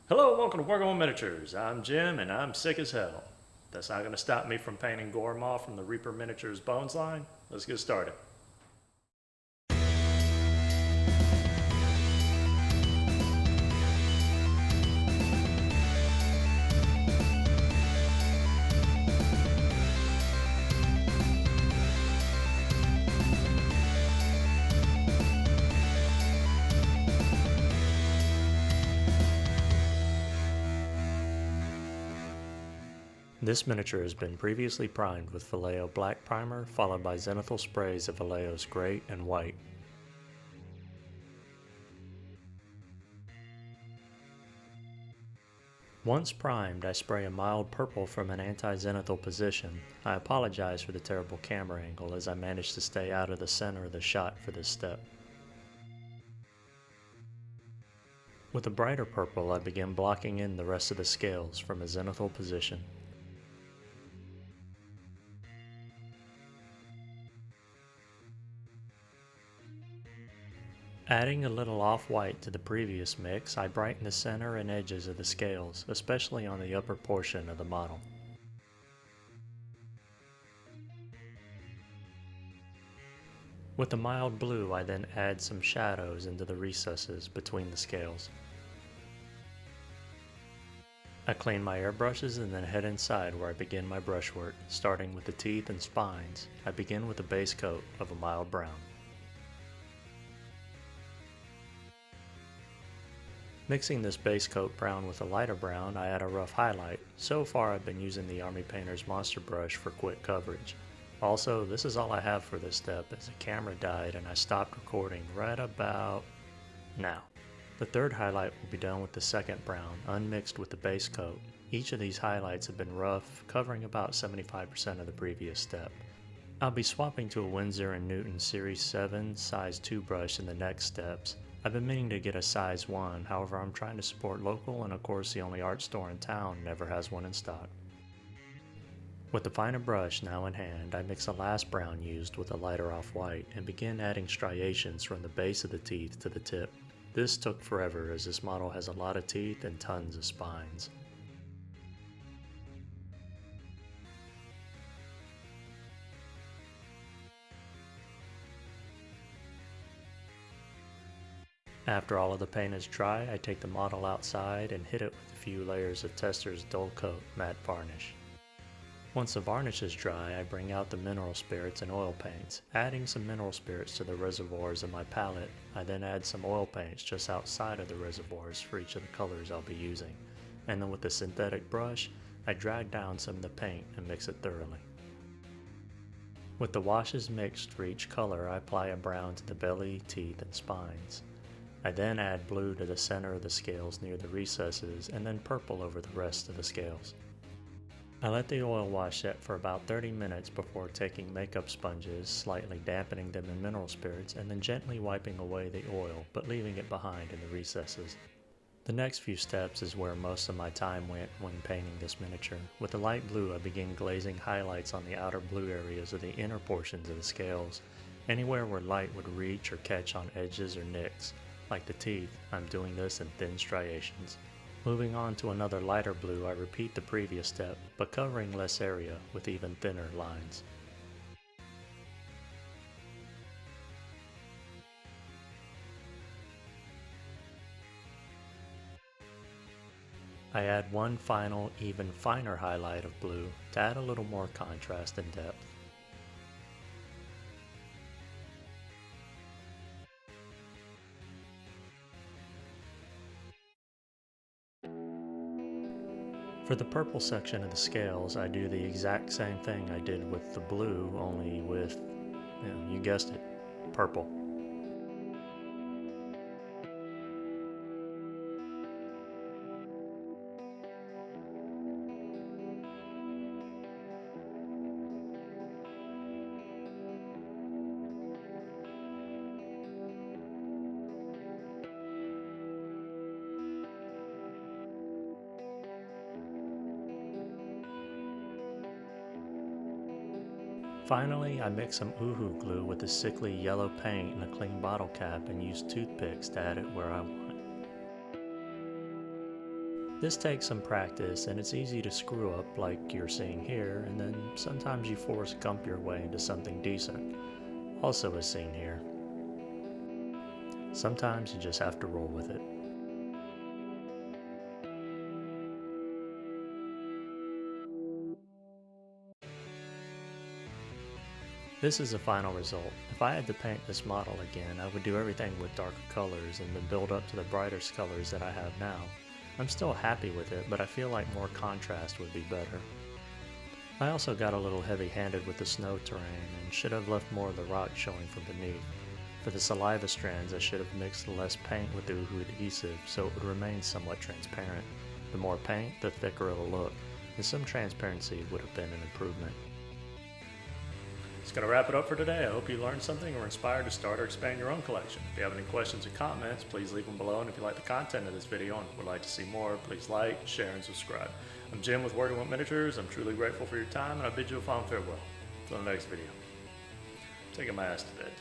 Hello, welcome to Goremaw Miniatures. I'm Jim and I'm sick as hell. That's not going to stop me from painting Goremaw from the Reaper Miniatures Bones line. Let's get started. This miniature has been previously primed with Vallejo Black Primer, followed by zenithal sprays of Vallejo's Gray and White. Once primed, I spray a mild purple from an anti-zenithal position. I apologize for the terrible camera angle as I managed to stay out of the center of the shot for this step. With a brighter purple, I begin blocking in the rest of the scales from a zenithal position. Adding a little off-white to the previous mix, I brighten the center and edges of the scales, especially on the upper portion of the model. With the mild blue, I then add some shadows into the recesses between the scales. I clean my airbrushes and then head inside where I begin my brushwork, starting with the teeth and spines. I begin with a base coat of a mild brown. Mixing this base coat brown with a lighter brown, I add a rough highlight. So far I've been using the Army Painter's Monster Brush for quick coverage. Also, this is all I have for this step as the camera died and I stopped recording right about now. The third highlight will be done with the second brown, unmixed with the base coat. Each of these highlights have been rough, covering about 75% of the previous step. I'll be swapping to a Winsor & Newton Series 7 size 2 brush in the next steps. I've been meaning to get a size 1, however I'm trying to support local and of course the only art store in town never has one in stock. With the finer brush now in hand, I mix the last brown used with a lighter off-white and begin adding striations from the base of the teeth to the tip. This took forever as this model has a lot of teeth and tons of spines. After all of the paint is dry, I take the model outside and hit it with a few layers of Tester's Dull Coat matte varnish. Once the varnish is dry, I bring out the mineral spirits and oil paints. Adding some mineral spirits to the reservoirs in my palette, I then add some oil paints just outside of the reservoirs for each of the colors I'll be using. And then with the synthetic brush, I drag down some of the paint and mix it thoroughly. With the washes mixed for each color, I apply a brown to the belly, teeth, and spines. I then add blue to the center of the scales near the recesses and then purple over the rest of the scales. I let the oil wash set for about 30 minutes before taking makeup sponges, slightly dampening them in mineral spirits, and then gently wiping away the oil but leaving it behind in the recesses. The next few steps is where most of my time went when painting this miniature. With the light blue, I begin glazing highlights on the outer blue areas of the inner portions of the scales, anywhere where light would reach or catch on edges or nicks. Like the teeth, I'm doing this in thin striations. Moving on to another lighter blue, I repeat the previous step, but covering less area with even thinner lines. I add one final, even finer highlight of blue to add a little more contrast and depth. For the purple section of the scales, I do the exact same thing I did with the blue, only with, you guessed it, purple. Finally, I mix some Uhu glue with a sickly yellow paint and a clean bottle cap and use toothpicks to add it where I want. This takes some practice and it's easy to screw up like you're seeing here, and then sometimes you force gump your way into something decent, also as seen here. Sometimes you just have to roll with it. This is the final result. If I had to paint this model again, I would do everything with darker colors and then build up to the brightest colors that I have now. I'm still happy with it, but I feel like more contrast would be better. I also got a little heavy-handed with the snow terrain and should have left more of the rock showing from beneath. For the saliva strands, I should have mixed less paint with the Uhu adhesive so it would remain somewhat transparent. The more paint, the thicker it'll look, and some transparency would have been an improvement. It's going to wrap it up for today. I hope you learned something or were inspired to start or expand your own collection. If you have any questions or comments, please leave them below. And if you like the content of this video and would like to see more, please like, share, and subscribe. I'm Jim with Word and Miniatures. I'm truly grateful for your time, and I bid you a fond farewell. Until the next video. I'm taking my ass to bed.